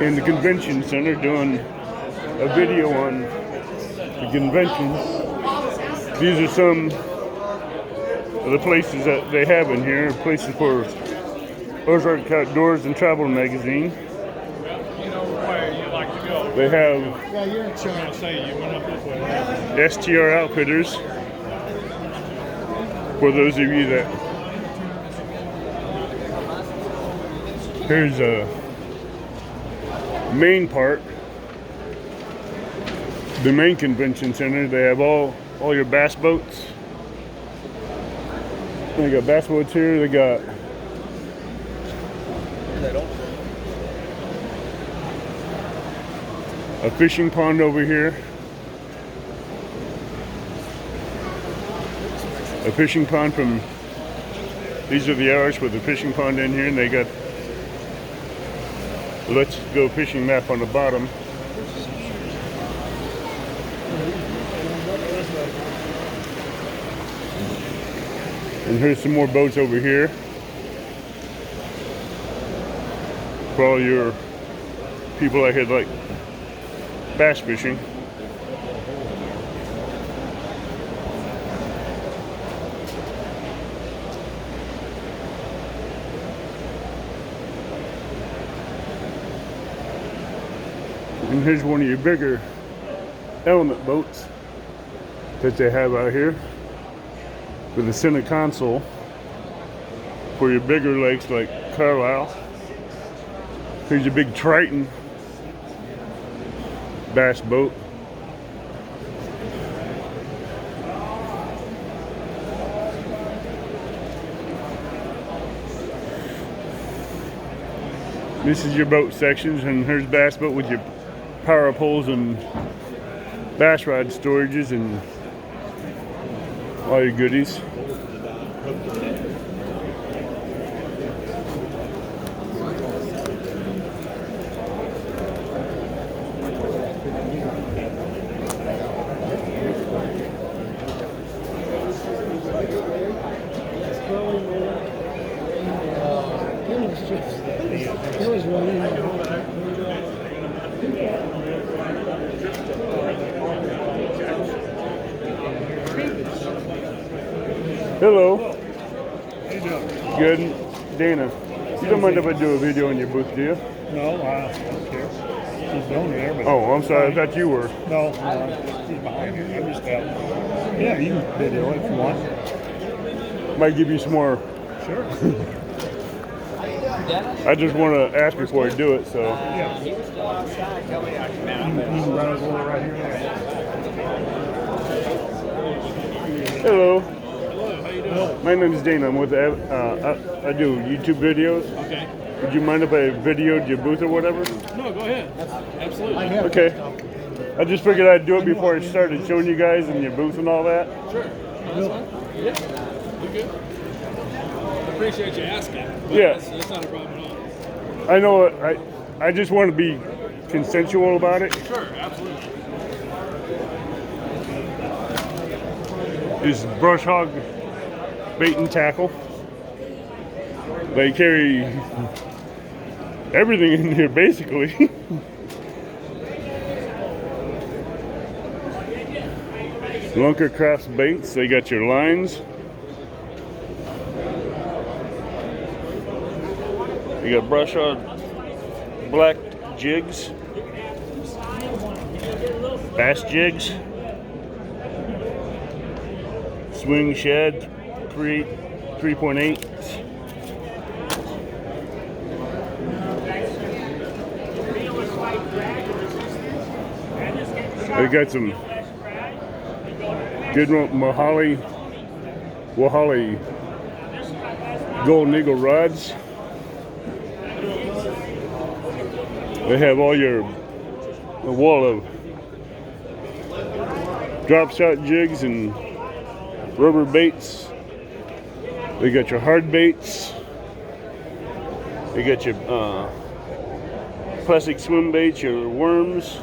in the convention center doing a video on the convention. These are some of the places that they have in here, places for Ozark Outdoors and Travel Magazine. They have STR Outfitters, for those of you that... Here's a main part, the main convention center. They have all your bass boats. They got bass boats here. They got a fishing pond over here. A fishing pond from... These are the hours with the fishing pond in here, and they got Let's Go Fishing map on the bottom. And here's some more boats over here for all your people that could like bass fishing. And here's one of your bigger element boats that they have out here with a center console for your bigger lakes like Carlisle. Here's your big Triton bass boat. This is your boat sections, and here's bass boat with your power poles and bass rod storages and all your goodies. Hello. How you doing? Good. Dana, you don't mind if I do a video in your booth, do you? No, I don't care. She's down there. But Oh, I'm sorry. I thought you were. no, she's behind you. I'm just out. Yeah, you can video it if you want. Might give you some more. Sure. I just want to ask before I do it, so. Yeah. You can run over right here. Hello. Hello, how you doing? My name is Dana. I'm with, I do YouTube videos. Okay. Would you mind if I videoed your booth or whatever? No, go ahead. Absolutely. Okay. I just figured I'd do it before I started showing you guys and your booth and all that. Sure. That's fine. Yeah. You good? I appreciate you asking. But Yeah. That's not a problem at all. I know I just want to be consensual about it. Sure, absolutely. Is Brush Hog Bait and Tackle. They carry everything in here basically. Lunker Crafts Baits, they got your lines. You got Brush Hog black jigs, bass jigs, swing shed, 3.8. They got some good Wahale Golden Eagle rods. They have all your wall of drop shot jigs and rubber baits. They got your hard baits. They got your plastic swim baits, your worms.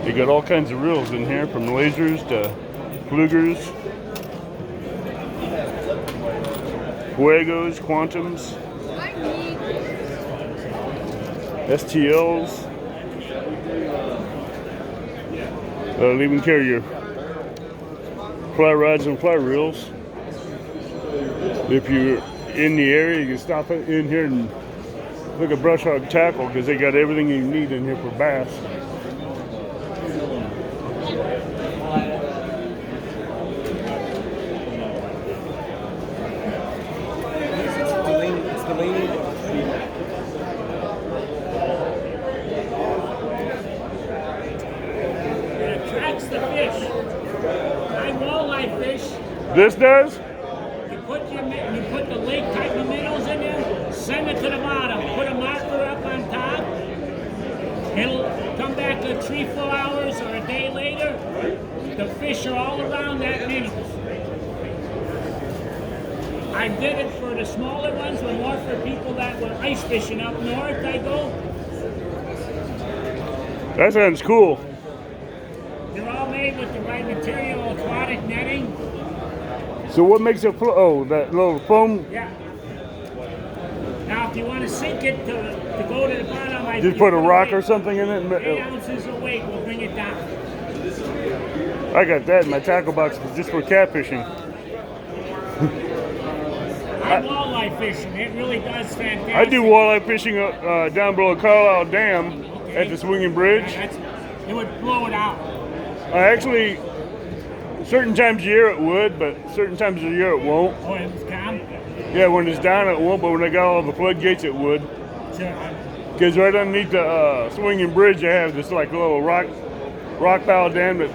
They got all kinds of reels in here, from lasers to flugers, fuegos, quantums, STLs. They'll even carry your fly rods and fly reels. If you're in the area, you can stop in here and look at Brush Hog Tackle, because they got everything you need in here for bass. This does? You put the lake type of minnows in there, send it to the bottom, put a marker up on top. It'll come back in 3-4 hours or a day later. The fish are all around that minnow. I did it for the smaller ones, but more for people that were ice fishing up north. I go. That sounds cool. They're all made with the right material, aquatic netting. So what makes it float? Oh, that little foam? Yeah. Now, if you want to sink it to go to the bottom, I Just put a rock or something in it? 8 ounces of weight will bring it down. I got that in my tackle box just for catfishing. I'm walleye fishing. It really does fantastic. I do walleye fishing down below Carlisle Dam at the Swinging Bridge. It would blow it out. I actually, certain times of year it would, but certain times of the year it won't. Oh, it was calm? Yeah, when it's down it won't, but when I got all the floodgates it would. Sure. Because right underneath the Swinging Bridge, I have this like little rock pile dam that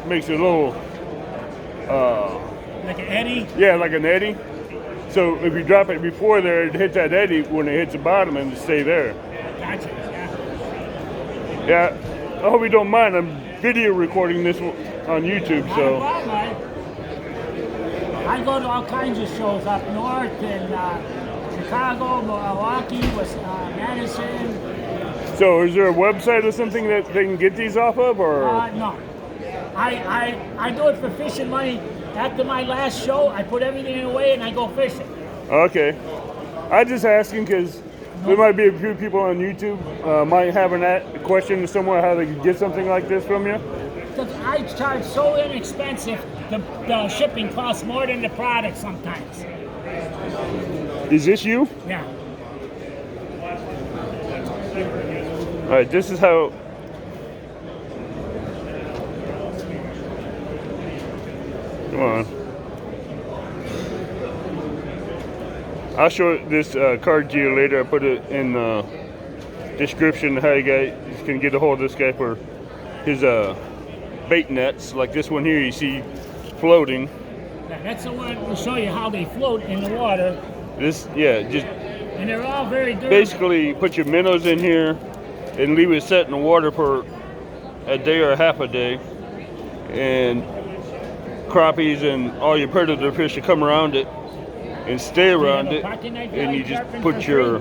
makes a little, Like an eddy? yeah, like an eddy. So if you drop it before there, it hit that eddy when it hits the bottom and it stay there. Gotcha, yeah. Yeah, I hope you don't mind. I'm video recording this on YouTube, so. I go to all kinds of shows up north in Chicago, Milwaukee, Madison. So is there a website or something that they can get these off of, or? No. I do it for fishing money. After my last show, I put everything away and I go fishing. Okay. I'm just asking because there might be a few people on YouTube might have a question somewhere how they could get something like this from you. Because I charge so inexpensive, the shipping costs more than the product sometimes. Is this you? Yeah. All right, this is how. Come on. I'll show this card to you later. I put it in the description how you guys can get a hold of this guy for his bait nets. Like this one here you see floating. Yeah, that's the one to show you how they float in the water. This, yeah, just And they're all very durable. basically put your minnows in here and leave it set in the water for a day or half a day. And crappies and all your predator fish will come around it and stay around it, and you just put your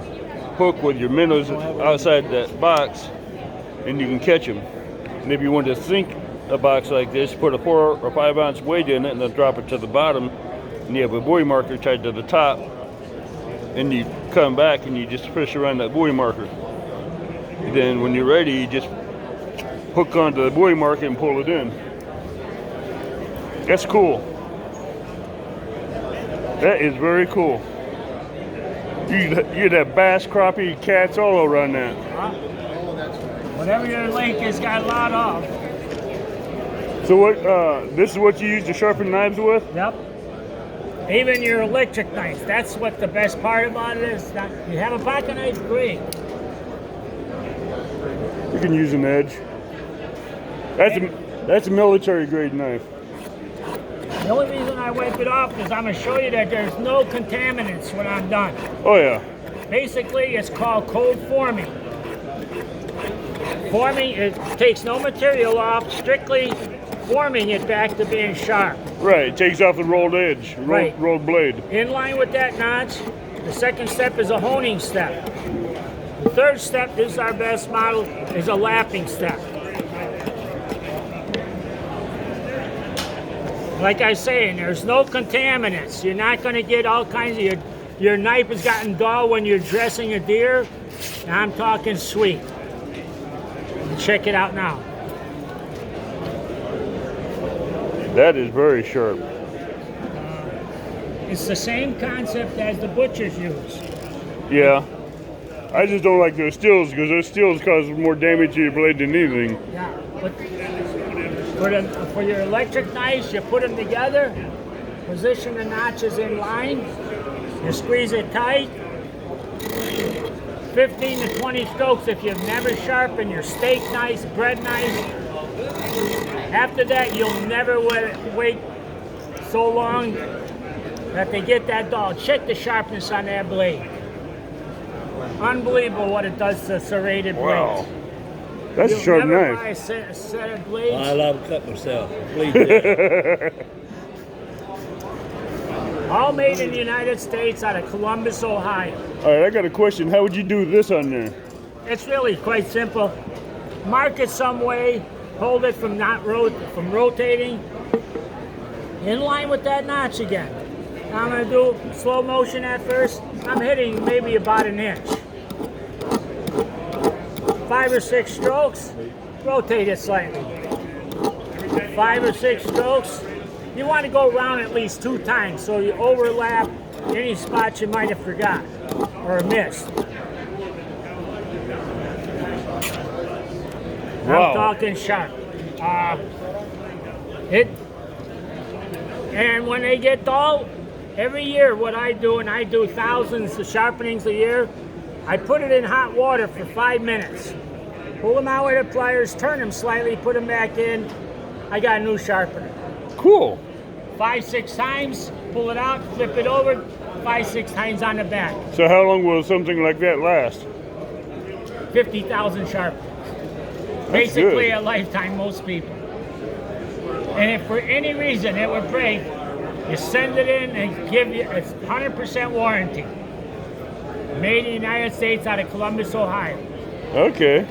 hook with your minnows outside that box and you can catch them. And if you want to sink a box like this, put a 4 or 5 ounce weight in it and then drop it to the bottom, and you have a buoy marker tied to the top, and you come back and you just fish around that buoy marker. Then when you're ready, you just hook onto the buoy marker and pull it in. That's cool. That is very cool. You'd have bass, crappie, cats all around that. Whatever your lake has got a lot of. So what? This is what you use to sharpen knives with? Yep. Even your electric knife. That's what the best part about it is. That you have a pocket knife, great. You can use an edge. That's a military grade knife. The only reason I wipe it off is I'm going to show you that there's no contaminants when I'm done. Oh yeah. Basically, it's called cold forming. Forming, it takes no material off, strictly forming it back to being sharp. Right. It takes off the rolled edge, Right. rolled blade. In line with that notch, the second step is a honing step. The third step, this is our best model, is a lapping step. Like I say, and there's no contaminants. You're not going to get all kinds of your knife has gotten dull when you're dressing a deer. Now I'm talking sweet. Check it out now. That is very sharp. It's the same concept as the butchers use. Yeah. I just don't like those steels because those steels cause more damage to your blade than anything. Yeah, but for your electric knives, you put them together, position the notches in line, you squeeze it tight. 15 to 20 strokes if you've never sharpened your steak knives, bread knives. After that, you'll never wait so long that they get that dull. Check the sharpness on that blade. Unbelievable what it does to serrated Wow. blades. That's a sharp never knife. buy a set of blades. I love to cut myself. Please do. All made in the United States out of Columbus, Ohio. All right, I got a question. How would you do this on there? It's really quite simple. Mark it some way, hold it from from rotating, in line with that notch again. Now I'm going to do slow motion at first. I'm hitting maybe about an inch. 5 or 6 strokes, rotate it slightly. 5 or 6 strokes. You want to go around at least 2 times so you overlap any spots you might have forgot or missed. Wow. I'm talking sharp. And when they get dull, every year what I do, and I do thousands of sharpenings a year, I put it in hot water for 5 minutes. Pull them out with the pliers, turn them slightly, put them back in. I got a new sharpener. Cool. 5-6 times, pull it out, flip it over, 5-6 times on the back. So how long will something like that last? 50,000 sharpenings. That's Basically good. a lifetime, most people. And if for any reason it would break, you send it in and give you a 100% warranty. Made in the United States out of Columbus, Ohio. Okay.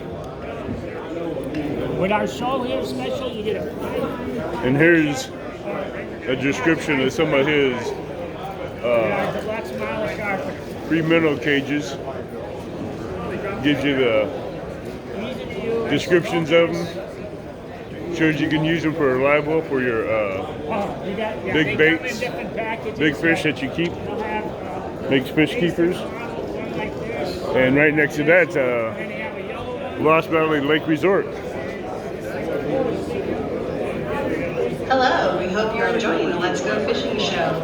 With our show here special, you get a And here's a description of some of his deluxe model sharpener. free minnow cages. Gives you the Easy to use. descriptions of them. Shows you can use them for live well for your You got, yeah, big they come baits, in different packages. big fish that you keep, They'll have big fish keepers. one like this, And right next to that's and they have a yellow one. Lost Valley Lake Resort. Hello, we hope you're enjoying the Let's Go Fishing Show.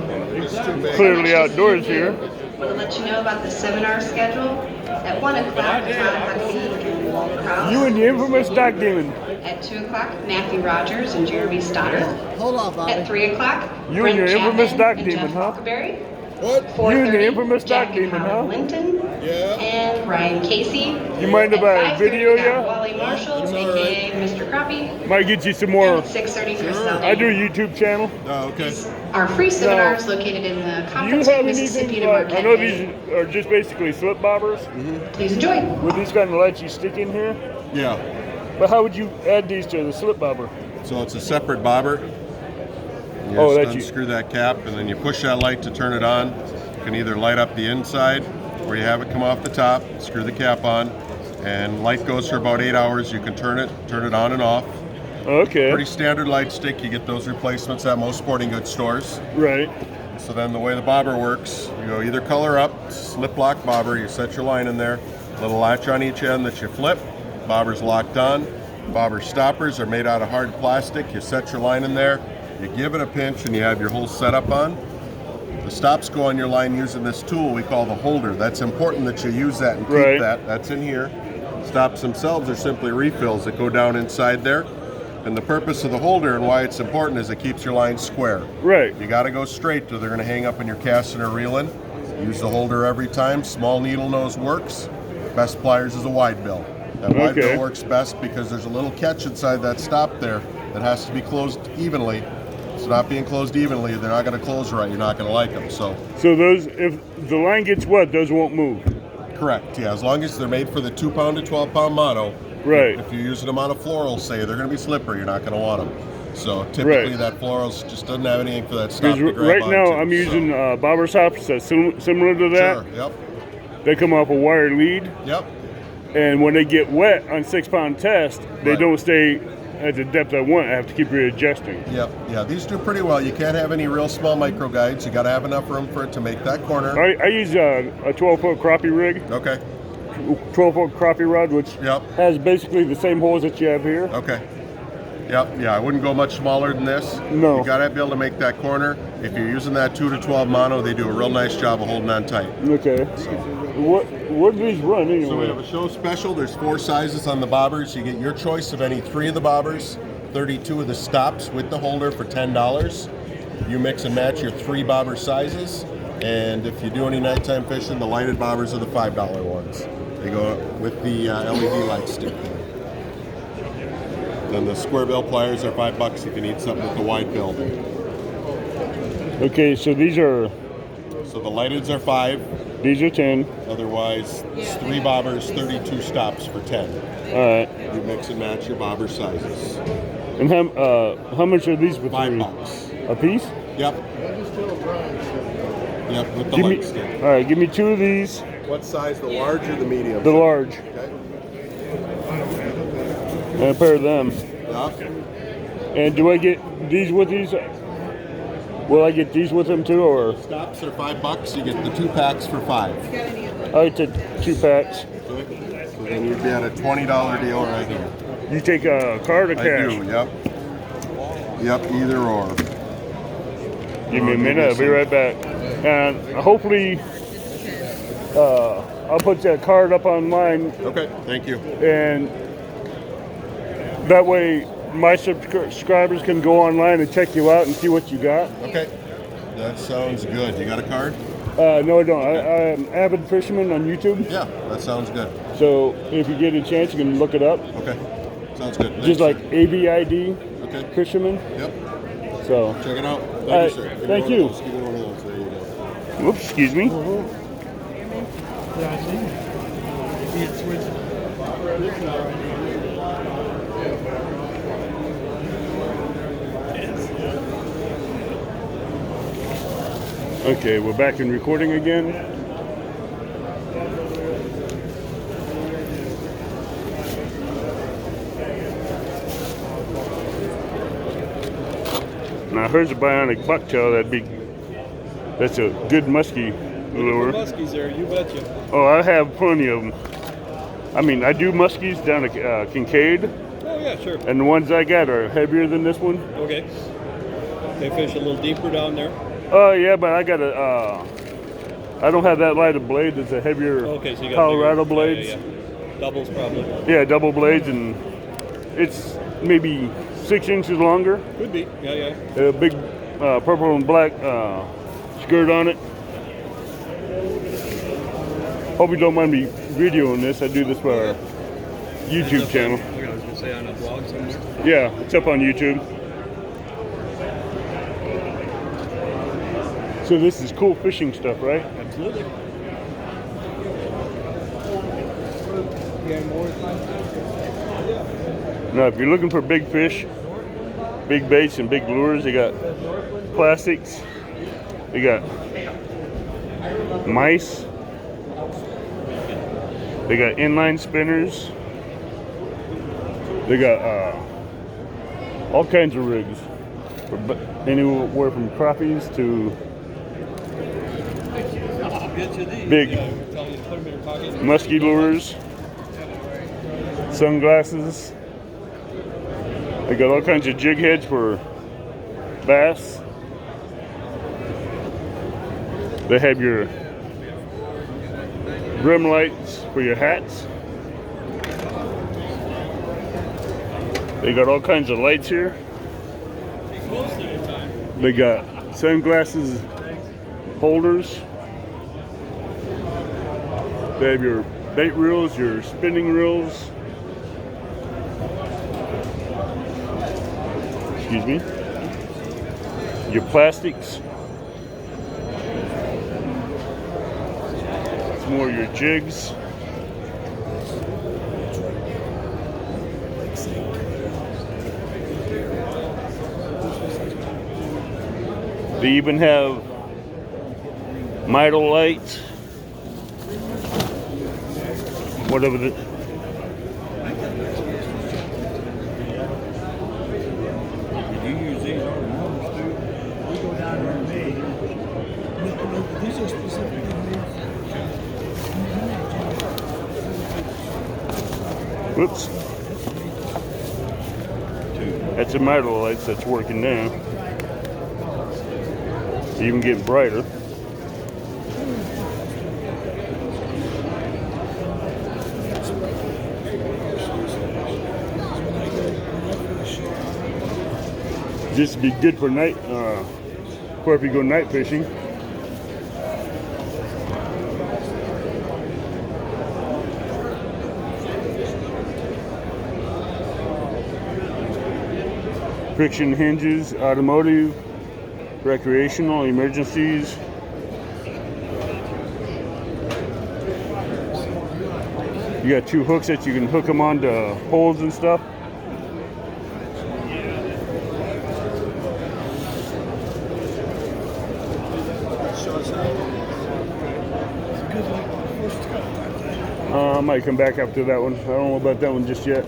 Clearly outdoors here. Want to let you know about the seminar schedule. At 1 o'clock, Todd Huckabee and Walt Krause. You and the infamous Doc Demon. At 2 o'clock, Matthew Rogers and Jeremy Stoddard. Hold on, Bobby. At 3 o'clock, You Brent and your infamous Chapman Doc and Demon, Jeff huh? Huckleberry. What? 4:30, You and the infamous Doc Jack and Demon, Howard huh? Linton. Yeah. And Ryan Casey. You mind if I At 5:30, video we got ya? Wally Marshall, It's all aka Mr. Crappie. Might get you some more. And 6:30 for Sunday. I do a YouTube channel. Oh, okay. Our free seminar is located in the Do you conference have room, Mississippi anything to like, I Marquette know Bay. these are just basically slip bobbers. Please enjoy. With these kind of lights you stick in here. Yeah, But how would you add these to the slip bobber? so it's a separate bobber. You Oh, just that's you. unscrew that cap, and then you push that light to turn it on. You can either light up the inside, or you have it come off the top. Screw the cap on, and light goes for about 8 hours. You can turn it on and off. Okay. Pretty standard light stick. You get those replacements at most sporting goods stores. Right. So then the way the bobber works, you go either color up, slip lock bobber. You set your line in there. Little latch on each end that you flip. Bobber's locked on. Bobber stoppers are made out of hard plastic. You set your line in there. You give it a pinch, and you have your whole setup on. The stops go on your line using this tool we call the holder. That's important that you use that and keep Right. that. That's in here. Stops themselves are simply refills that go down inside there. And the purpose of the holder and why it's important is it keeps your line square. Right. You got to go straight or they're going to hang up in your casting or reeling. Use the holder every time. Small needle nose works. Best pliers is a wide bill. That wide Okay. bill works best because there's a little catch inside that stop there that has to be closed evenly. It's not being closed evenly, they're not going to close right. You're not going to like them. So, So those, if the line gets wet, those won't move. correct. Yeah, as long as they're made for the 2 pound to 12 pound motto. Right. If you're using them on a floral, say they're going to be slippery. You're not going to want them. So typically Right. that florals just doesn't have anything for that stop Because to grab right now onto, I'm so- using bobber stops that's similar to that. Sure. Yep. They come off a wire lead, Yep. and when they get wet on 6-pound test, they Right. don't stay at the depth I want. I have to keep readjusting. Yep. Yeah. These do pretty well. You can't have any real small micro guides. You got to have enough room for it to make that corner. I use a 12-foot crappie rig, Okay. 12-foot crappie rod, which Yep. has basically the same holes that you have here. Okay. Yep. Yeah. I wouldn't go much smaller than this. No. You got to be able to make that corner. If you're using that 2 to 12 mono, they do a real nice job of holding on tight. Okay. What do these run anyway? So we have a show special. There's 4 sizes on the bobbers. You get your choice of any 3 of the bobbers, 32 of the stops with the holder for $10. You mix and match your 3 bobber sizes. And if you do any nighttime fishing, the lighted bobbers are the $5 ones. They go with the LED light stick. Then the square bill pliers are $5 if you need something with the wide bill. Okay, so these are So the lighteds are 5. 10. Otherwise, it's 3 bobbers, 32 stops for 10. All right. You mix and match your bobber sizes. And how much are these for $5. a piece? Yep. Yep, with the Give light me. stick. All right, give me 2 of these. What size, the large or the medium? The large. Okay. And a pair of them. Yep. And do I get these with these? Will I get these with them too, or Stops are $5. You get the 2 packs for 5. I take 2 packs? Okay. So then you'd be at a $20 deal right here. You take a card or I cash? do. Yep. Yep. Either or. Give me a minute. I'll be right back. And hopefully, I'll put that card up online, Okay. Thank you. and that way my subscribers can go online and check you out and see what you got. Okay. That sounds good. You got a card? No, I don't. I'm an avid fisherman on YouTube, Yeah. That sounds good. so if you get a chance, you can look it up. Okay. Sounds good. Thanks, Just like sir. AVID Okay. fisherman. Yep. So, Check it out. Thank right, you, sir. Give me thank one of you. those. Give me one of those. There you go. whoops, excuse me. Yeah, I see. He had switched. Okay, we're back in recording again. Now here's a bionic bucktail. That's a good musky lure. Muskies there, you betcha. Oh, I have plenty of them. I mean, I do muskies down at Kincaid, Oh yeah, sure. and the ones I got are heavier than this one. Okay. They fish a little deeper down there. Oh yeah, but I got I don't have that light of blade. It's a heavier Okay, so you got Colorado bigger, blades. Yeah. Doubles probably. Yeah, double blades, and it's maybe 6 inches longer. Could be. Yeah, yeah. A big purple and black skirt on it. Hope you don't mind me videoing this. I do this for our YouTube channel. I was gonna say on a blog somewhere. Yeah, it's up on YouTube. So this is cool fishing stuff, right? Absolutely. Now, if you're looking for big fish, big baits, and big lures, they got plastics. They got mice. They got inline spinners. They got all kinds of rigs, anywhere from crappies to Get you these. Big. Yeah, we're telling you to put them in your pocket. musky lures, sunglasses. They got all kinds of jig heads for bass. They have your brim lights for your hats. They got all kinds of lights here. They got sunglasses holders. They have your bait reels, your spinning reels. Excuse me. Your plastics. It's more your jigs. They even have Midel lights. Whatever the... You use these on numbers too. We go down there and pay. These are specifically Whoops. That's a Midel lights that's working now. Even getting brighter. This would be good for night, for if you go night fishing. Friction hinges, automotive, recreational, emergencies. You got 2 hooks that you can hook them onto poles and stuff. I might come back up to that one. I don't know about that one just yet.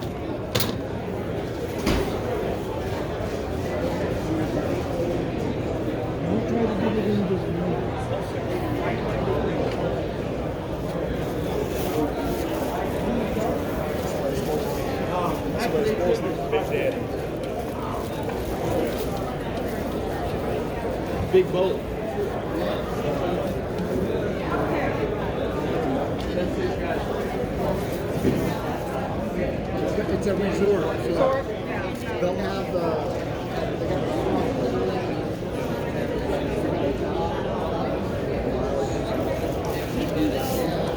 Big boat. It's a resort. So they'll have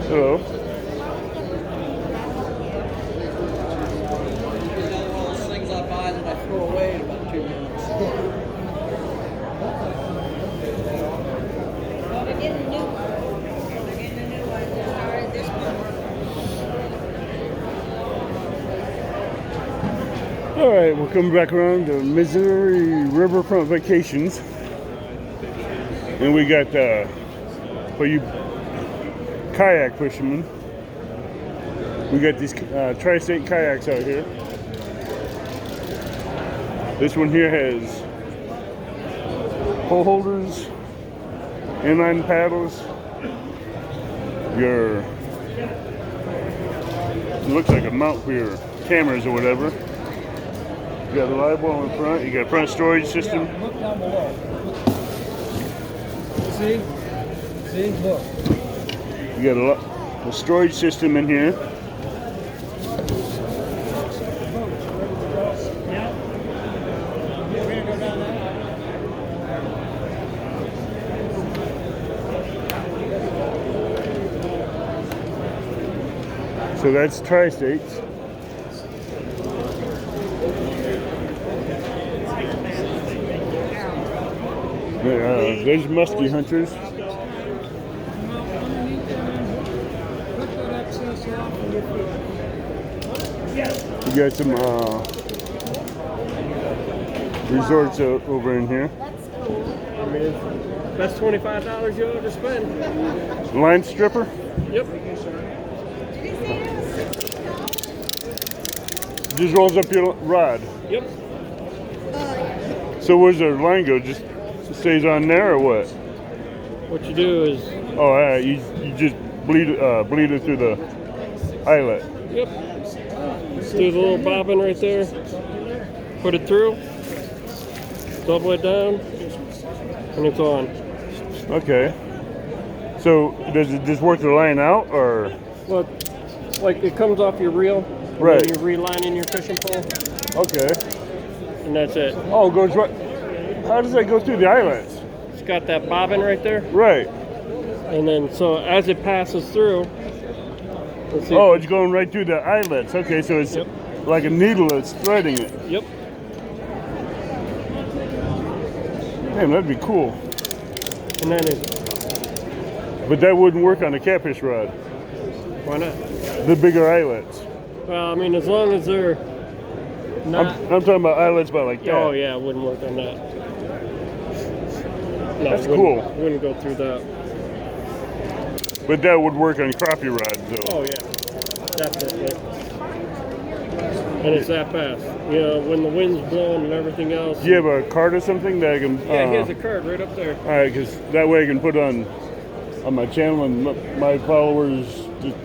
Hello. One of those things I buy that I throw away in about 2 minutes. Well, they're getting a new one. They're getting a new one. They started this month. All right, we're coming back around to Missouri Riverfront Vacations, and we got for you kayak fishermen, we got these tri-state kayaks out here. This one here has pole holders, inline paddles, your, it looks like a mount for your cameras or whatever. You got the live well in front, you got front storage system. look down below. See? See? Look. You got a storage system in here. So that's Tri-States. There's muskie hunters. You got some resorts over in here. I mean, that's $25 you ought to spend. Line stripper. Yep. Just rolls up your rod. Yep. So where's the line go? Just stays on there or what? What you do is, Oh, you just bleed it through the eyelet. yep, do the little bobbin right there, put it through, double it down, and it's on. Okay. So does it just work the line out, or? Well, like it comes off your reel, and Right. then you reline in your fishing pole, Okay. and that's it. Oh, it goes right. How does that go through the eyelets? It's got that bobbin right there, Right. and then so as it passes through, let's see. Oh, it's going right through the eyelets. Okay, so it's Yep. like a needle that's threading it. Yep. Damn, that'd be cool. And then it, But that wouldn't work on a catfish rod. why not? The bigger eyelets. Well, I mean, as long as they're I'm not. talking about eyelets by like that. Oh yeah, it wouldn't work on that. No, That's wouldn't- cool. Wouldn't go through that. But that would work on crappie rods, though. Oh yeah, definitely. And it's that fast. You know, when the wind's blowing and everything else. Do you have a card or something that I can? Yeah, he has a card right up there. All right, because that way I can put on my channel and my followers just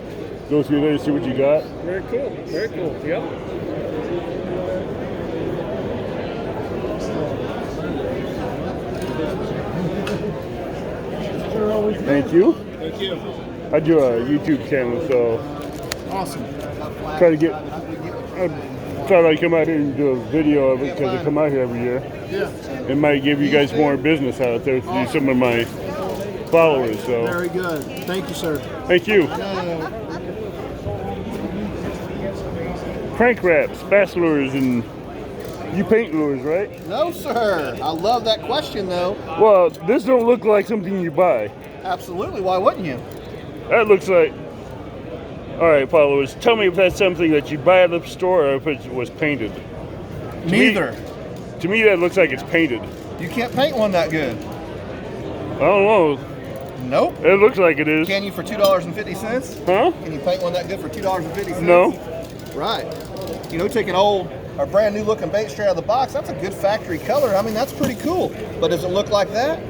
go through there and see what you got. Very cool. Very cool. Yep. Thank you. Thank you. I do a YouTube channel, so Awesome. try to get. I thought I'd come out here and do a video of it because I come out here every year. Yeah. It might give you guys more business out there through some of my followers. So Very good. Thank you, sir. thank you. Crank wraps, bass lures, and you paint lures, right? No, sir. I love that question, though. Well, this don't look like something you buy. Absolutely. Why wouldn't you? That looks like. All right, followers, tell me if that's something that you buy at the store or if it was painted. Neither. To me, that looks like it's painted. You can't paint one that good. I don't know. Nope. It looks like it is. Can you for $2.50? Huh? Can you paint one that good for $2.50? No. Right. You know, take an old or brand new looking bait straight out of the box. That's a good factory color. I mean, that's pretty cool. But does it look like that?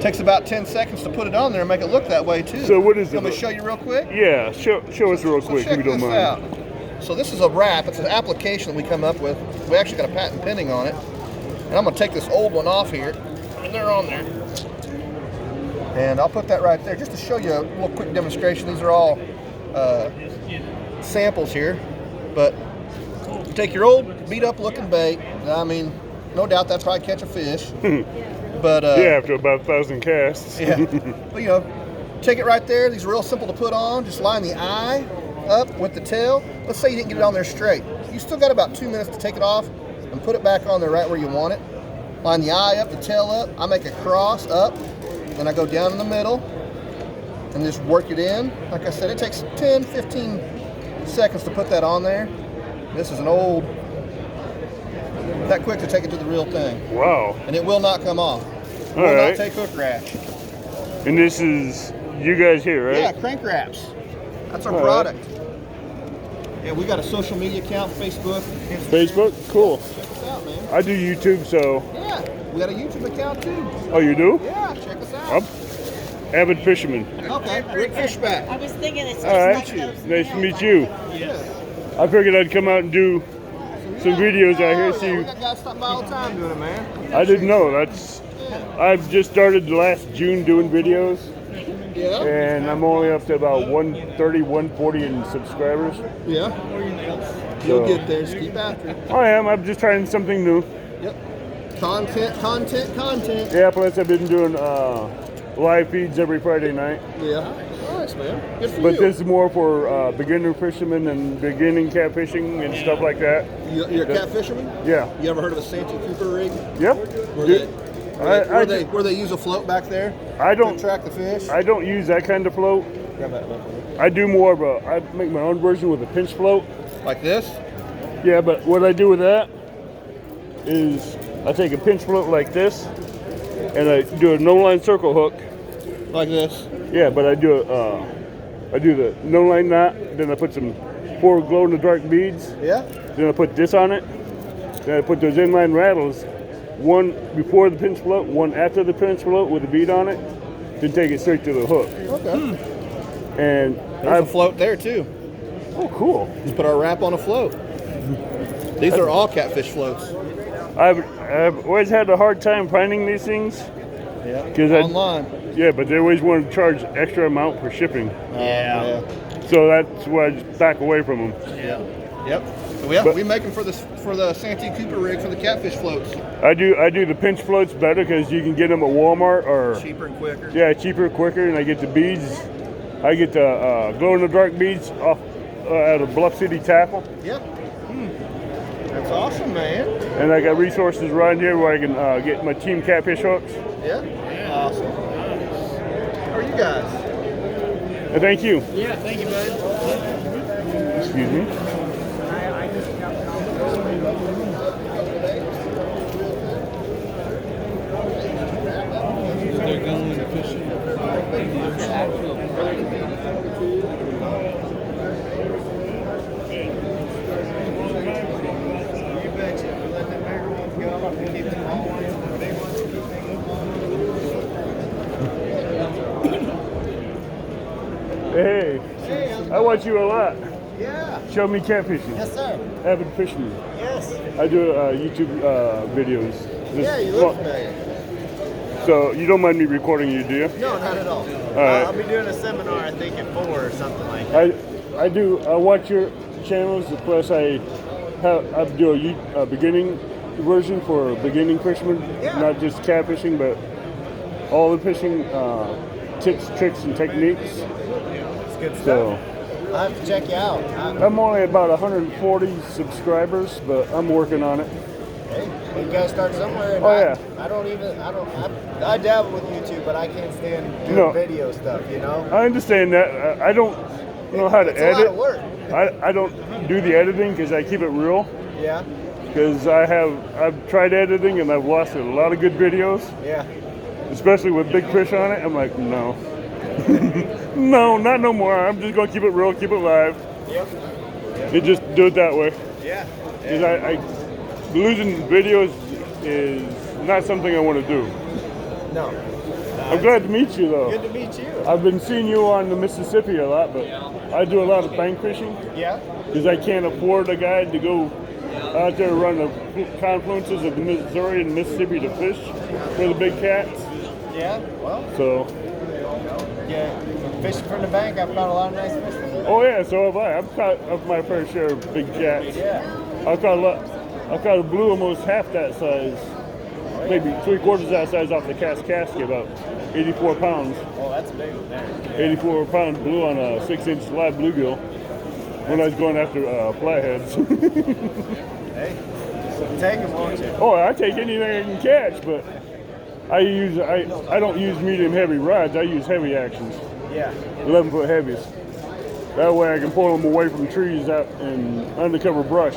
Takes about 10 seconds to put it on there and make it look that way too. So what is it? Want me to show you real quick? Yeah, show us real quick Check if you don't this mind. out. So this is a wrap. It's an application that we come up with. We actually got a patent pending on it. And I'm gonna take this old one off here, and they're on there. And I'll put that right there just to show you a little quick demonstration. These are all samples here, but you take your old beat up looking bait. I mean, no doubt that'd probably catch a fish. But Yeah, after about 1,000 casts. yeah. But you know, take it right there. These are real simple to put on. Just line the eye up with the tail. Let's say you didn't get it on there straight. You still got about 2 minutes to take it off and put it back on there right where you want it. Line the eye up, the tail up. I make a cross up, then I go down in the middle and just work it in. Like I said, it takes 10, 15 seconds to put that on there. This is an old, that quick to take it to the real thing. Wow. And it will not come off. It All will right. not take hook rash. And this is you guys here, right? Yeah, Crank Wraps. That's our All product. Yeah, we got a social media account, Facebook. Instagram. Facebook? Cool. Check us out, man. I do YouTube, so. Yeah, we got a YouTube account too. Oh, you do? Yeah, check us out. I'm avid fisherman. Okay, Rick Fishback. I was thinking it's All just right. like those Nice to nails meet on you. top. I figured I'd come out and do some videos out here. Yeah, See, we got guys stopping by all the time doing it, man. I didn't know. I've just started last June doing videos, Yeah, and I'm only up to about 130, 140 in subscribers. yeah. You'll So- get there. Just keep after it. I am. I'm just trying something new. Yep. Content. Yeah, plus I've been doing live feeds every Friday night. Yeah. Nice, man. Good for But you. this is more for beginner fishermen and beginning catfishing and stuff like that. You're a cat fisherman? Yeah. You ever heard of a Santee Cooper rig? Yep. Where Dude, where they use a float back there I to don't. track the fish? I don't use that kind of float. Grab that one. I do more of a. I make my own version with a pinch float. Like this? Yeah, but what I do with that is I take a pinch float like this, and I do a no-line circle hook. Like this? Yeah, but I do the no-line knot. Then I put some 4 glow-in-the-dark beads. Yeah? Then I put this on it. Then I put those inline rattles, one before the pinch float, one after the pinch float with a bead on it. Then take it straight to the hook. Okay. And There's a float there too. oh, cool. Just put our wrap on a float. These are all catfish floats. I've always had a hard time finding these things. Yeah. 'Cause I- Online. Yeah, but they always want to charge extra amount for shipping. Yeah. So that's why I just back away from them. Yeah. Yep. So yeah, But- we make them for the Santee Cooper rig for the catfish floats. I do the pinch floats better because you can get them at Walmart or Cheaper and quicker. yeah, cheaper, quicker, and I get the beads. I get the glow-in-the-dark beads off out of Bluff City Tackle, Yep. That's awesome, man. and I got resources around here where I can get my team catfish hooks. Yeah. Awesome. How are you guys? And thank you. Yeah, thank you, bud. Excuse me. they're going fishing. Hey, I watch you a lot. Yeah. Show me catfishing. Yes, sir. Avid fisherman. Yes. I do YouTube videos. Yeah, you look familiar. So you don't mind me recording you, do you? No, not at all. right. I'll be doing a seminar, I think, at 4 or something like that. I watch your channels. Plus, I do a beginning version for beginning fishermen, Yeah. not just catfishing, but all the fishing tips, tricks, and techniques. It's good stuff. So I'll have to check you out. I'm only about 140 subscribers, but I'm working on it. Hey, you gotta start somewhere. And Oh, yeah. I dabble with YouTube, but I can't stand doing No. video stuff, you know? I understand that. I don't know how to It's edit. a lot of work. I don't do the editing because I keep it real. Yeah, Because I've tried editing and I've lost a lot of good videos, yeah. especially with big fish on it. I'm like, no, no, not no more. I'm just gonna keep it real, keep it live, Yep. and just do it that way. Yeah. Because I losing videos is not something I want to do. No. I'm glad to meet you though. Good to meet you. I've been seeing you on the Mississippi a lot, but I do a lot of bank fishing Yeah. because I can't afford a guide to go out there and run the confluences of the Missouri and Mississippi to fish for the big cats. Yeah. Well, So, yeah. Fishing from the bank, I've caught a lot of nice fish from there. oh yeah, so have I. I've caught up my fair share of big cats. Yeah. I caught a blue almost half that size, maybe 3/4 that size off the Kaskaskia, about 84 pounds. Oh, that's a big one there. 84 pound blue on a 6-inch live bluegill when I was going after flatheads. Hey, take them, won't you? Oh, I take anything I can catch, but I don't use medium heavy rods. I use heavy actions, Yeah. 11-foot heavies. That way I can pull them away from trees out in undercover brush.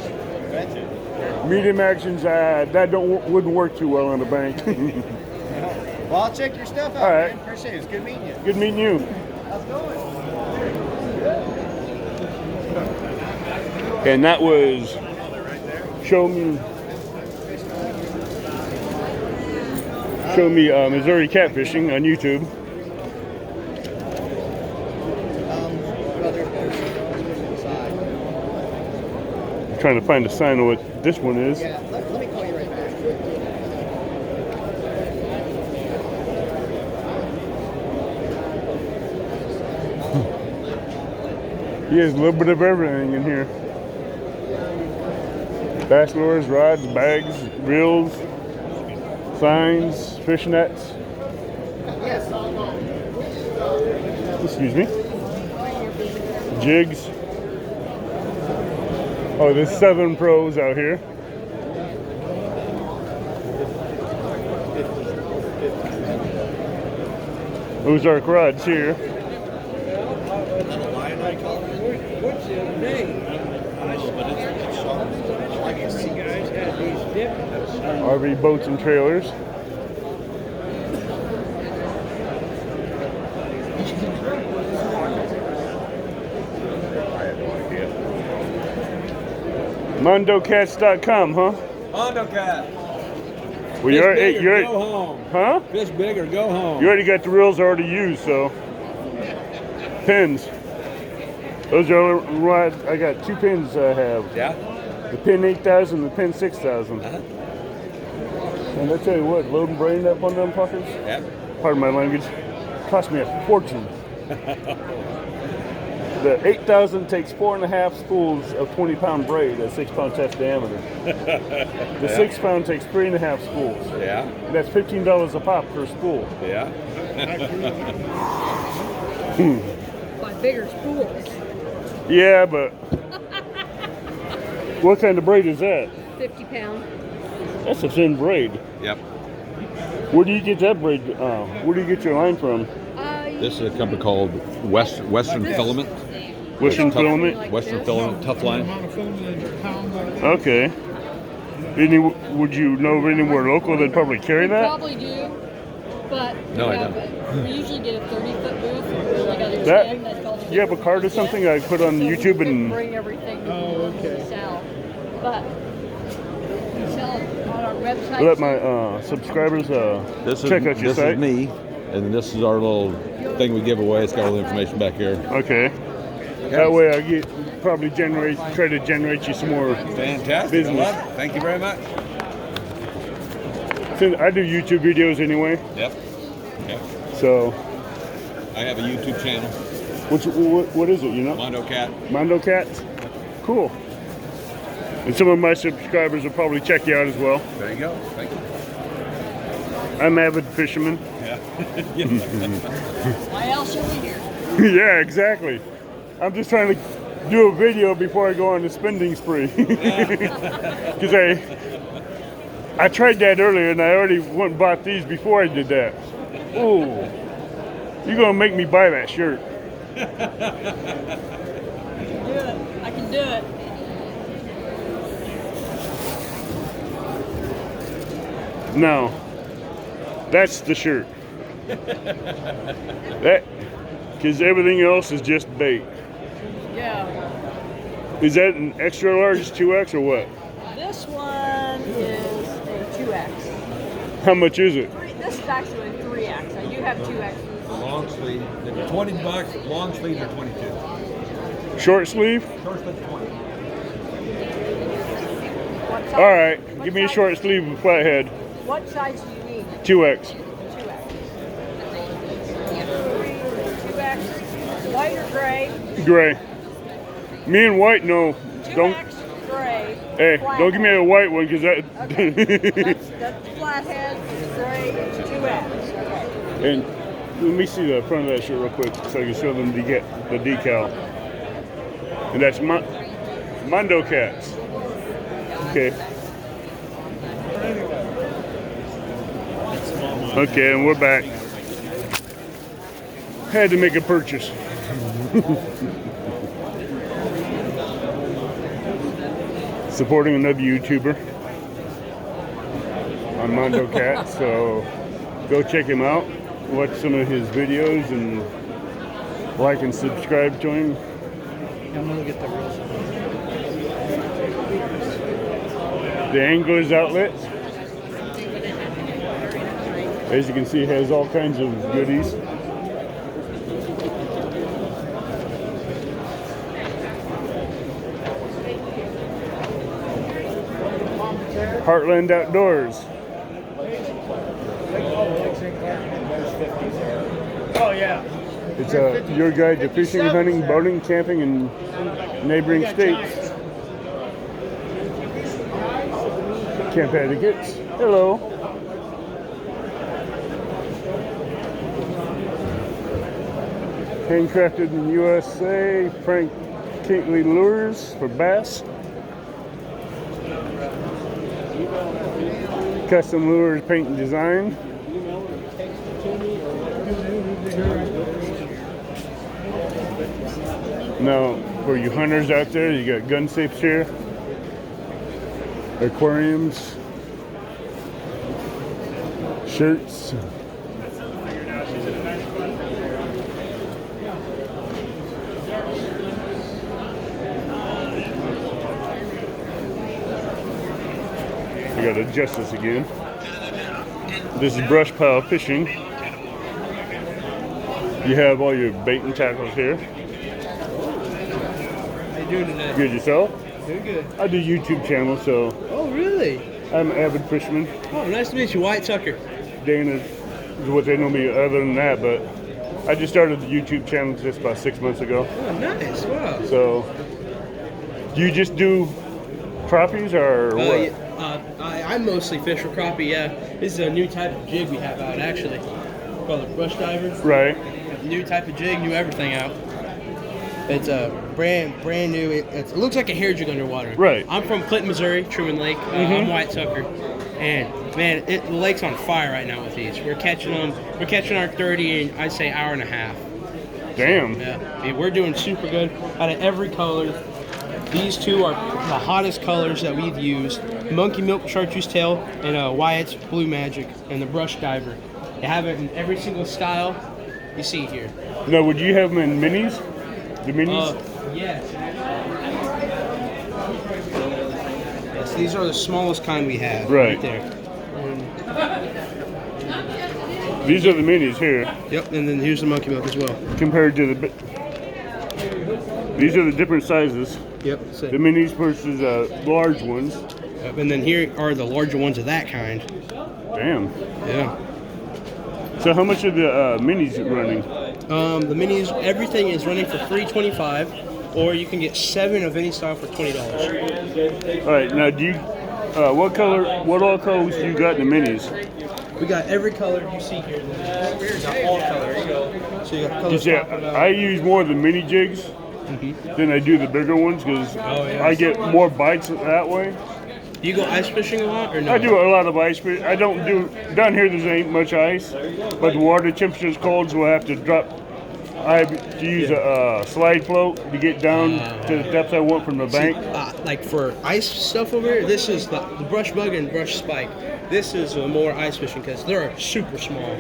Betcha. Medium actions, that wouldn't work too well on the bank. Well, I'll check your stuff out, All right. man. Appreciate it. It's good meeting you. Good meeting you. How's it going? And that was show me Missouri catfishing on YouTube. I'm trying to find a sign of what this one is. Yeah, let me call you right back. He has a little bit of everything in here. Bass lures, rods, bags, reels, signs, fish nets. Yes. Excuse me. Jigs. Oh, there's 7 pros out here. Ozark rods here. What's the name? You guys had these dips. RV boats and trailers. MondoCats.com, huh? Hondocat. Well, you're Go home. huh? Fish big or go home. You already got the reels already used, so pins. Those are right. I got 2 pins I have. Yeah. The pin 8000 and the pin 6000. Uh-huh. And I tell you what, loading brain up on them fuckers. Yeah. Pardon my language. Cost me a fortune. The 8000 takes 4.5 spools of 20-pound braid at 6-pound test diameter. The 6-pound takes 3.5 spools. Yeah. And that's $15 a pop per spool. Yeah. By bigger spools. Yeah, but what kind of braid is that? 50 pound. That's a thin braid. Yep. Where do you get that braid? Where do you get your line from? This is a company called Western Filament. Western Tough- Filament? Western Filament, tough line. Okay. Would you know of anywhere local that probably carry We that? probably do, but No, I Yeah, don't. but we usually get a 30-foot booth. Or like other That- gym that's called you have a card or something I put on So we YouTube could and bring everything we okay. sell. But we sell it on our website. let my subscribers check out your this site. is me, and this is our little thing we give away. It's got all the information back here. Okay. That way I try to generate you some more Fantastic. business. I love it. Thank you very much. Since I do YouTube videos anyway, Yep. Okay. so I have a YouTube channel, what is it, you know? Mondo Cat. Mondo Cats? Cool. And some of my subscribers will probably check you out as well. There you go. Thank you. I'm an avid fisherman. Yeah. Why else are we here? Yeah, exactly. I'm just trying to do a video before I go on the spending spree. Because I tried that earlier and I already went and bought these before I did that. Ooh, you're gonna make me buy that shirt. Do it. I can do it. No, that's the shirt. That, because everything else is just bait. Yeah. Is that an extra large 2X or what? This one is a 2X. How much is it? This is actually a 3X. I do have 2Xs. Long sleeve. They're $20. Long sleeves are 22. Short sleeve? Short sleeve 20. What size? All right, What give me a size- short sleeve with flathead. What size do you need? 2X. 2X. 2X. White or gray? Gray. Me and white, no. 2X Don't. gray. Hey, don't give me a white one because that. That's flathead, gray, it's 2X. Okay. And let me see the front of that shirt real quick so I can show them the decal. And that's Mondo Cats. Okay. Okay, and we're back. Had to make a purchase. Supporting another YouTuber on Mondo Cat, so go check him out, watch some of his videos, and like and subscribe to him. I'm gonna get the real stuff. The Angler's Outlet, as you can see, has all kinds of goodies. Heartland Outdoors. Oh yeah. It's your guide to fishing, hunting, boating, camping, and neighboring states. Camp etiquettes. Hello. Handcrafted in the USA. Frank Kinkley Lures for bass. Custom lures, paint and design. Now, for you hunters out there, you got gun safes here, aquariums, shirts. I gotta adjust this again. This is Brush Pile Fishing. You have all your bait and tackles here. How you doing today? Good yourself? Doing good. I do YouTube channel, so Oh really? I'm an avid fisherman. Oh, nice to meet you, White Tucker. Dana is what they know me other than that, but I just started the YouTube channel just about 6 months ago. Oh, nice. Wow. So, do you just do crappies or what? I mostly fish for crappie. Yeah, this is a new type of jig we have out actually, called a brush diver. Right. New type of jig, new everything out. It's a brand new. It looks like a hair jig underwater. Right. I'm from Clinton, Missouri, Truman Lake. I'm White Tucker, and man, the lake's on fire right now with these. We're catching them. We're catching our 30 in I'd say hour and a half. Damn. Yeah, I mean, we're doing super good. Out of every color, these two are the hottest colors that we've used. Monkey Milk Chartreuse Tail and Wyatt's Blue Magic and the Brush Diver. They have it in every single style you see here. Now, would you have them in minis? The minis? Yes. Yes, these are the smallest kind we have. Right. There. These are the minis here. Yep, and then here's the monkey milk as well. Compared to the... These are the different sizes. Yep. The minis versus large ones. Yep, and then here are the larger ones of that kind. Damn. Yeah. So how much are the minis running? The minis, everything is running for $3.25, or you can get 7 of any style for $20. All right, now do you, what all colors do you got in the minis? We got every color you see here. We got all colors. So you got colors. Yeah, I use more of the mini jigs than I do the bigger ones because I get more bites that way. Do you go ice fishing a lot or no? I do a lot of ice fishing. I don't do, down here there ain't much ice, but the water temperature is cold, so I have to drop. I have to use a slide float to get down to the depth I want from the bank. Like for ice stuff over here, this is the brush bug and brush spike. This is more ice fishing because they're super small.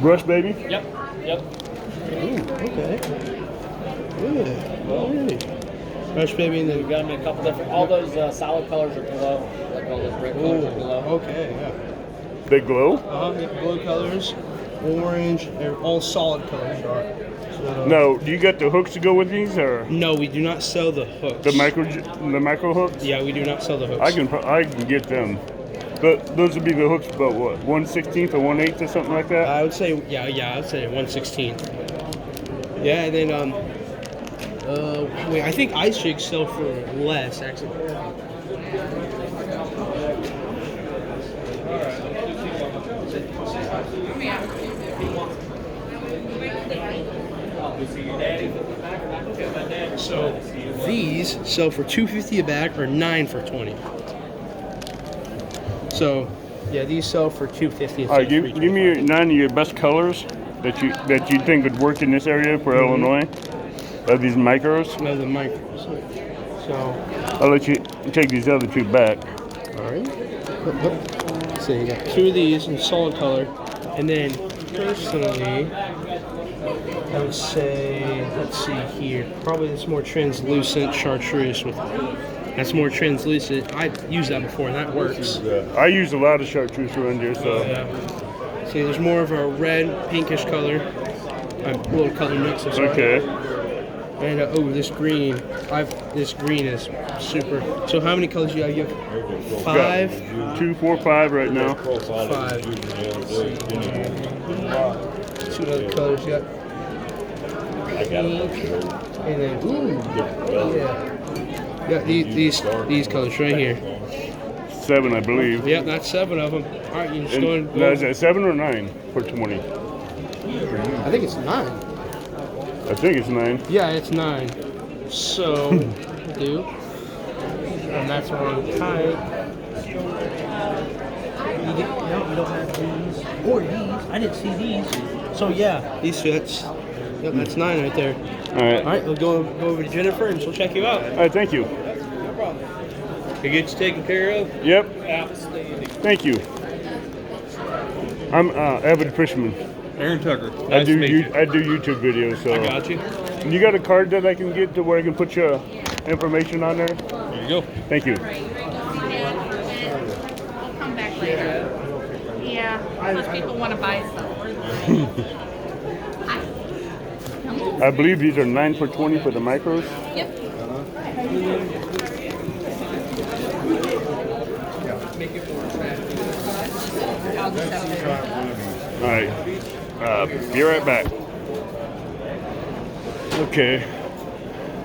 Brush baby? Yep. Ooh, okay. Good. All right. Brush baby, and then We got them in a couple different. All those solid colors are below. Like all those red colors are below. okay, yeah. They glow? Blue colors, orange, and all solid colors are. So, No, do you got the hooks to go with these, or no, we do not sell the hooks. the micro hooks? Yeah, we do not sell the hooks. I can get them. But those would be the hooks about what, 1/16 or 1/8 or something like that? I would say, yeah, I'd say 1/16. Yeah, and then wait, I think ice jigs sell for less actually. So these sell for $2.50 a bag or 9 for $20. So yeah, these sell for $2.50. All right, give me 9 of your best colors that you think would work in this area for Illinois. Of these micros. No, the micros. So I'll let you take these other 2 back. all right. So you got 2 of these in solid color, and then personally, I would say, let's see here, probably this more translucent chartreuse with. That's more translucent. I've used that before, and that works. I use a lot of chartreuse around here, so. Yeah. See, there's more of a red, pinkish color, a little color mix. Okay. And this green, this green is super. So how many colors do you have? You have 5? 2, 4, 5 right now. 5. 2 other colors you got. Pink. And then yeah, these colors right here. 7, I believe. Yeah, that's 7 of them. All right, you just go and Now, is that 7 or 9 for 20? I think it's 9. I think it's 9. Yeah, it's 9. So, do. And that's one tight. No, you don't have these. Or these. I didn't see these. So, yeah, these fits. Yep, that's 9 right there. All right. All right, we'll go over to Jennifer and she'll check you out. All right, thank you. No problem. You get you taken care of? Yep. Absolutely. Thank you. I'm avid fisherman. Aaron Tucker. I do YouTube videos, so. I got you. You got a card that I can get to where I can put your information on there? There you go. Thank you. I'll come back later. Yeah, most people want to buy stuff. I believe these are 9 for 20 for the micros. Yep. All right. Be right back. Okay.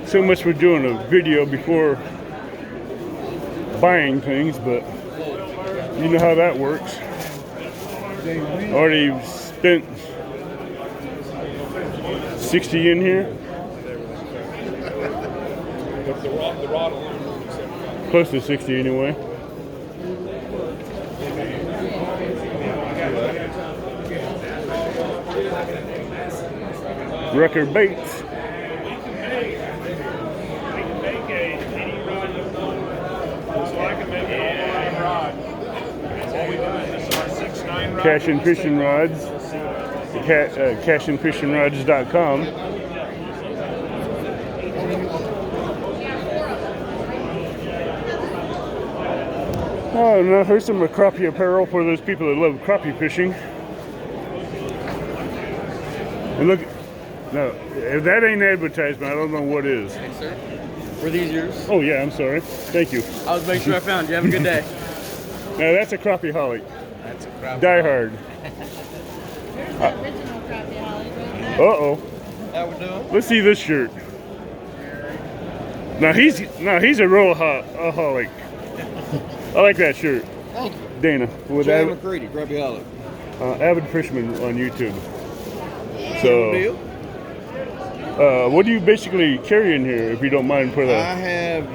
So much for doing a video before buying things, but you know how that works. Already spent 60 in here. Close to 60 anyway. Record baits. So I can make it all rod. All we do is just our 6 Cash and Fishing Rods. Cashandfishingrods.com. Oh, now here's some crappie apparel for those people that love crappie fishing. And look, no, if that ain't advertisement, I don't know what is. Hey, sir. Were these yours? Oh yeah, I'm sorry. Thank you. I was making sure I found you. Have a good day. Now that's a crappie holic. That's a crap. Die Hard. Original crappie Holly. Uh-oh. That we're doing? Let's see this shirt. Now he's a real holic. I like that shirt. Thank you. Dana with Jay McCready, Crappie Holly. Avid Fisherman on YouTube. Same deal. What do you basically carry in here, if you don't mind for that? I have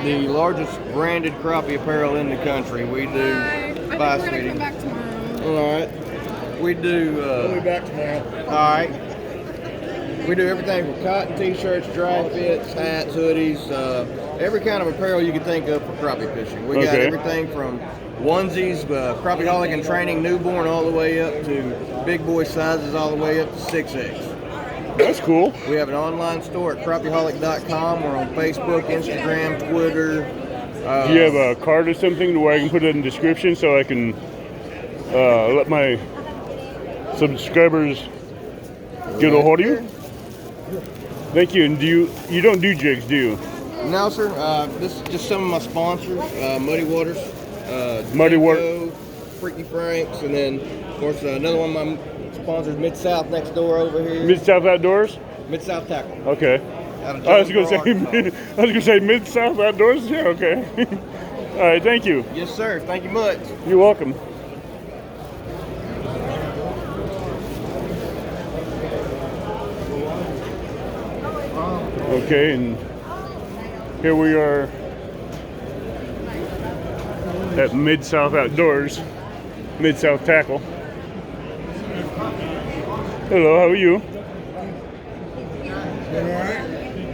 the largest branded crappie apparel in the country. We do. Bye, sweetie. Come back tomorrow. All right. We do. We'll be back tomorrow. All right. We do everything from cotton t-shirts, dry fits, hats, hoodies, every kind of apparel you can think of for crappie fishing. We got everything from onesies, crappie holic in training, newborn, all the way up to big boy sizes, all the way up to 6X. That's cool. We have an online store at crappieholic.com. We're on Facebook, Instagram, Twitter. Do you have a card or something to where I can put it in the description so I can let my subscribers get a hold of you? Thank you. And you don't do jigs, do you? No, sir. This is just some of my sponsors: Muddy Waters, Muddy Dingo, Freaky Franks, and then of course another one of my sponsors, Mid South, next door over here. Mid South Outdoors. Mid South Tackle. Okay. Out of I was gonna Jonesboro, say Mid South Outdoors. Yeah. Okay. All right. Thank you. Yes, sir. Thank you much. You're welcome. Okay, and here we are at Mid-South Outdoors, Mid-South Tackle. Hello, how are you?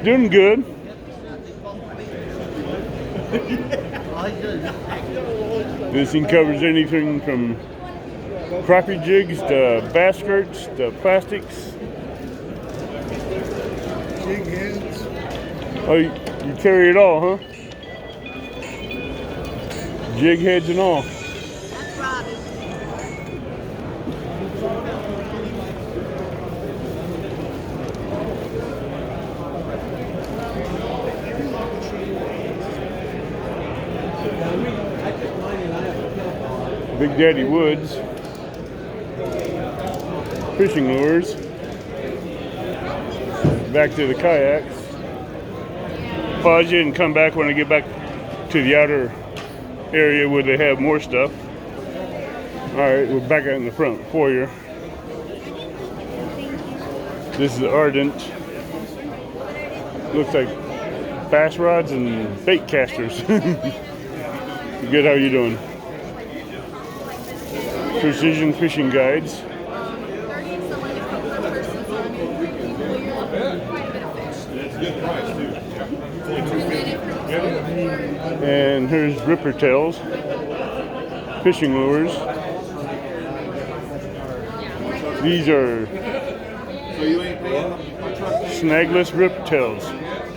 Doing good. This thing covers anything from crappie jigs to bass skirts to plastics. Jig heads. Oh, you carry it all, huh? Jig heads and all. That's Robbie. Big Daddy Woods. Fishing lures. Back to the kayaks. Pause it and come back when I get back to the outer area where they have more stuff. Alright, we're back out in the front foyer. This is Ardent. Looks like bass rods and bait casters. Good, how you doing? Precision Fishing Guides. And here's Ripper Tails, fishing lures. These are snagless Ripper Tails.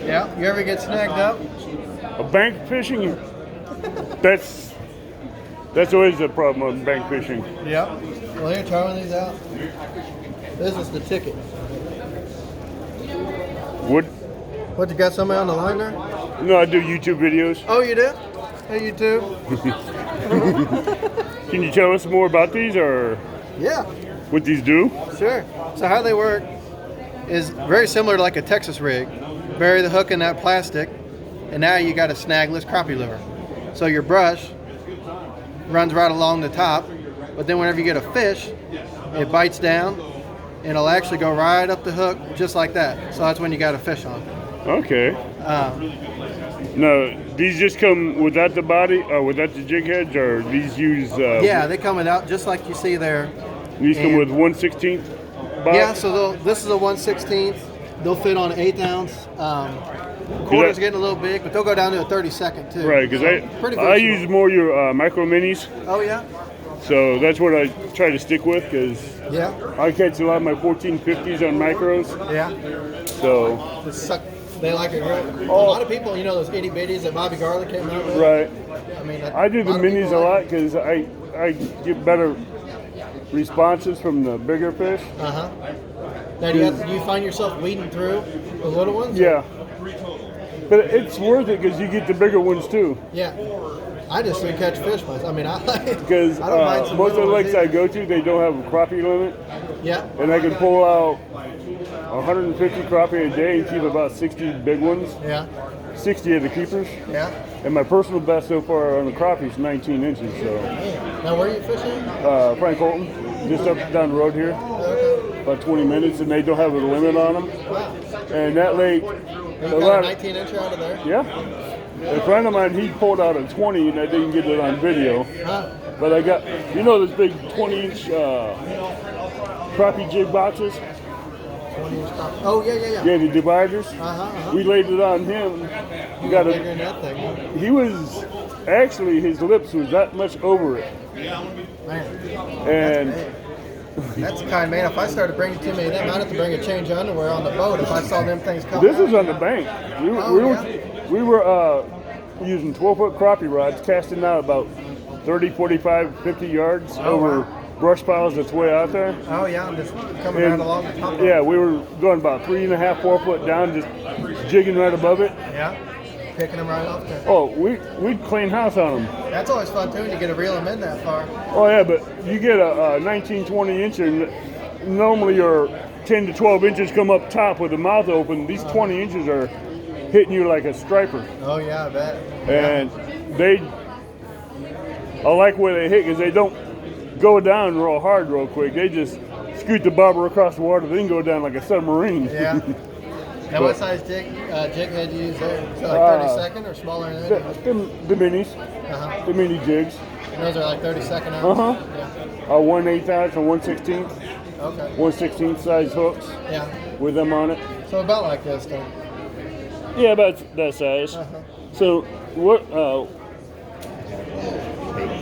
Yeah, you ever get snagged up? A bank fishing, that's always the problem on bank fishing. Yep. Well, here, try one of these out. This is the ticket. What, you got somebody on the line there? No, I do YouTube videos. Oh, you do? Hey, you too? Can you tell us more about these or Yeah, what these do? sure. So how they work is very similar to like a Texas rig. Bury the hook in that plastic, and now you got a snagless crappie lure. So your brush runs right along the top, but then whenever you get a fish, it bites down, and it'll actually go right up the hook just like that. So that's when you got a fish on. Okay. No, these just come without the body or without the jig heads, or these use? Yeah, they come out just like you see there. These come with 1/16 box? Yeah, so this is a 1/16. They'll fit on an 1/8 ounce. Quarter's getting a little big, but they'll go down to a 32nd too. Right, because So, I use more your micro minis. Oh yeah. So that's what I try to stick with because Yeah. I catch a lot of my 1450s on micros. Yeah. So, Just suck. They like it, right? A Oh. lot of people, you know, those itty bitties that Bobby Garland came out with. right. I mean, I do the lot of people minis a like lot because I get better responses from the bigger fish. Uh-huh. Now, do you find yourself weeding through the little ones? Yeah. But it's worth it because you get the bigger ones too. Yeah. I just catch fish myself. I mean, Because I don't mind some most of the little ones lakes I either. go to, they don't have a crappie limit. Yeah. And I can pull out 150 crappie a day and keep about 60 big ones. Yeah. 60 of the keepers. Yeah. And my personal best so far on the crappie is 19 inches. So, Now, where are you fishing? Frank Holton, just up down the road here, Okay. about 20 minutes, and they don't have a limit on them. Wow. And that lake, You a got a lot, 19-incher out of there? yeah. A friend of mine, he pulled out a 20, and I didn't get it on video. Huh? But I got, you know, those big 20-inch crappie jig boxes. 20-inch top. Oh, yeah. Yeah, the dividers. Uh-huh. We laid it on him. You Got bigger a, than that thing. Huh? he was actually his lips was that much over it, Man. and That's the kind, man. If I started bringing too many of them, I'd have to bring a change of underwear on the boat if I saw them things coming. this is on the bank. We were using 12-foot crappie rods, casting out about 30, 45, 50 yards over brush piles that's way out there. Oh, yeah. I'm just coming right along the top of it. Yeah, we were going about 3.5, 4 foot down, just jigging right above it. Yeah. Picking them right off there. Oh, we'd clean house on them. That's always fun, too, when you get to reel them in that far. Oh yeah, but you get a 19, 20 incher, and normally your 10 to 12 inches come up top with the mouth open. These 20 inches are hitting you like a striper. Oh, yeah, I bet. And I like where they hit because they don't go down real hard real quick. They just scoot the bobber across the water, then go down like a submarine. Yeah. Now, what size jig head do you use there? So like 32nd or smaller than that? The minis, Uh-huh. the mini jigs. And those are like 32nd ounce? Uh-huh. Yeah. 1/8 ounce and 1/16. Okay. 1/16 size hooks Yeah. with them on it. So about like this, then. Yeah, about that size. Uh-huh. So what?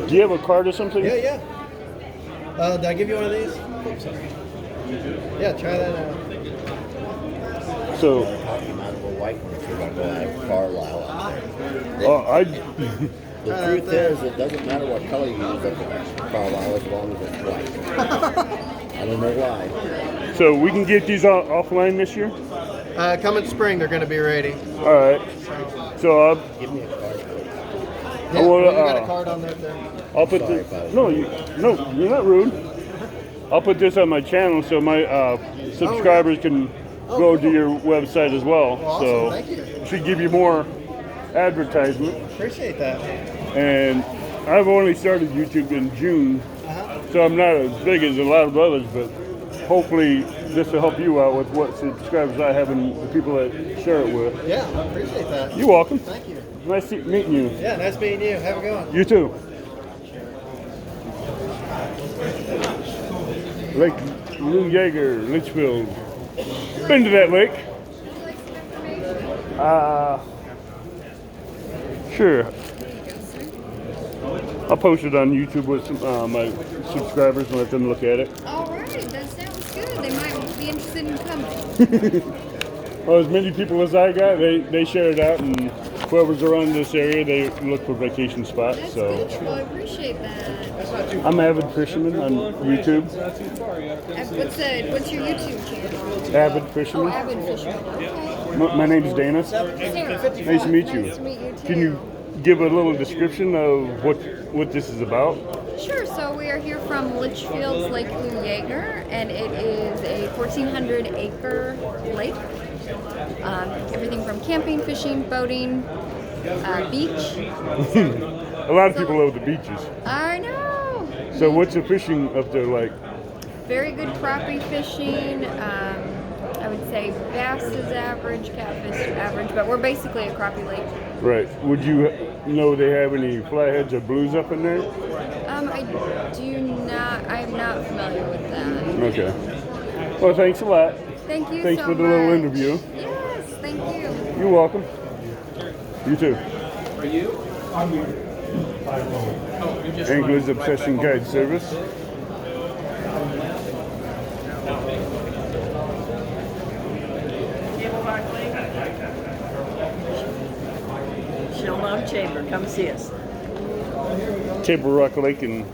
Do you have a card or something? Yeah. Did I give you one of these? Oops, sorry. Yeah, try that out. So. The truth is, it doesn't matter what color you use of the Carlisle as long as it's white. I don't know why. So we can get these offline this year? Coming spring, they're going to be ready. All right. So give me a card. Yeah, you got a card on there. I'll put this. No, you're not rude. I'll put this on my channel so my subscribers can go to your website as well. Awesome, so thank you. Should give you more advertisement. Appreciate that. And I've only started YouTube in June, so I'm not as big as a lot of others, but hopefully this will help you out with what subscribers I have and the people that share it with. Yeah, I appreciate that. You're welcome. Thank you. Nice meeting you. Yeah, nice meeting you. Have a good one. You too. Lake Lou Yeager, Litchfield. Been to that lake. Sure. I'll post it on YouTube with some, my subscribers and let them look at it. All right, that sounds good. They might be interested in coming. Well, as many people as I got, they share it out, and whoever's around this area, they look for vacation spots. That's So good. Well, I appreciate that. I'm an avid fisherman on YouTube. What's your YouTube channel? Avid fisherman. Oh, Avid Fisherman. Okay. My name's Dana. Sarah. Nice to meet you. Nice to meet you too. Can you give a little description of what this is about? Sure. So we are here from Litchfield's Lake Lou Yeager, and it is a 1,400-acre lake. Everything from camping, fishing, boating, beach. A lot of people love the beaches. I know. So what's the fishing up there like? Very good crappie fishing. I would say bass is average, catfish average, but we're basically a crappie lake. Right. Would you know they have any flatheads or blues up in there? I do not. I'm not familiar with that. Okay. Well, thanks a lot. Thank you. Thanks so for the much. little interview. Yes, thank you. You're welcome. You too. Are you? Angler's Obsession Guide Service. Shellnut Chamber, come see us. Table Rock Lake in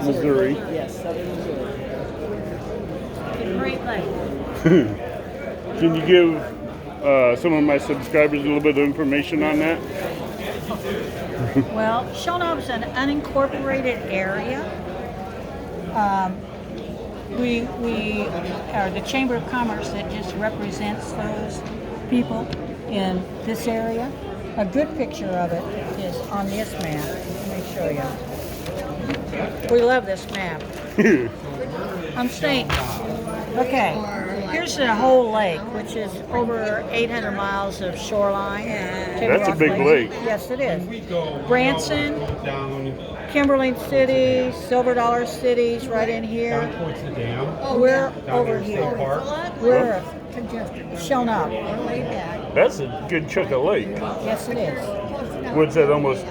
Missouri. Yes, southern Missouri. Great Lake. Can you give some of my subscribers a little bit of information on that? Well, Shellnut's an unincorporated area. We are the Chamber of Commerce that just represents those people in this area. A good picture of it is on this map. Let me show you. We love this map. I'm saying, okay, here's the whole lake, which is over 800 miles of shoreline. That's a big lake. Yes, it is. Branson, Kimberly City, Silver Dollar City's right in here. We're over here. We're Shellnut. That's a good chunk of lake. Yes, it is. What's that, almost